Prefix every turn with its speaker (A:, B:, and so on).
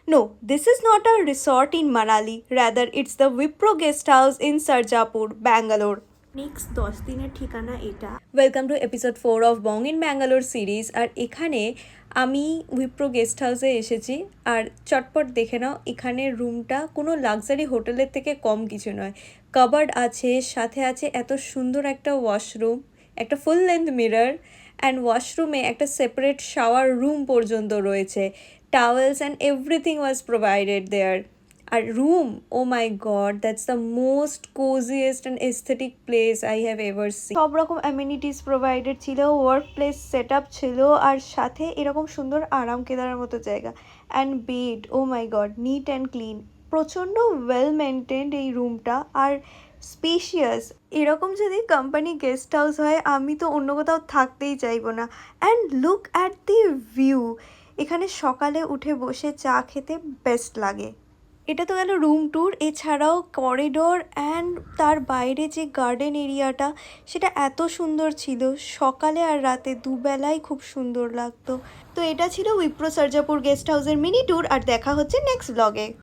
A: No, this is not a resort in Manali. Rather, it's the Wipro guest house in Sarjapur, Bangalore. Next 10 দিনের ঠিকানা এটা। Welcome to episode 4 of Bong in Bangalore series. আর এখানে আমি Wipro guest হাউসে এসেছি। আর চটপট দেখে নাও, এখানে রুমটা কোনো লাক্সারি হোটেলের থেকে কম কিছু নয়। কাবার্ড আছে, সাথে আছে এত সুন্দর একটা ওয়াশরুম, একটা ফুল লেন্থ মিরর, অ্যান্ড ওয়াশরুমে একটা সেপারেট শাওয়ার রুম পর্যন্ত রয়েছে। Towels and everything was provided there. আর room, oh my god, that's the most cosiest and aesthetic place I have ever seen. সব রকম অ্যামিনিটিস প্রোভাইডেড ছিল, work place set up ছিল, আর সাথে এরকম সুন্দর আরাম কেদারার মতো জায়গা। And bed, oh my god, neat and clean, প্রচণ্ড ওয়েল মেনটেন্ড এই রুমটা, আর স্পেশিয়াস। এরকম যদি কোম্পানি গেস্ট হাউস হয়, আমি তো অন্য কোথাও থাকতেই চাইবো না। And look at the view, এখানে সকালে উঠে বসে চা খেতে বেস্ট লাগে। এটা তো গেল রুম ট্যুর। এছাড়াও করিডোর অ্যান্ড তার বাইরে যে গার্ডেন এরিয়াটা, সেটা এত সুন্দর ছিল, সকালে আর রাতে দুবেলাই খুব সুন্দর লাগতো। তো এটা ছিল উইপ্রো সার্জাপুর গেস্ট হাউসের মিনি ট্যুর, আর দেখা হচ্ছে নেক্সট ব্লগে।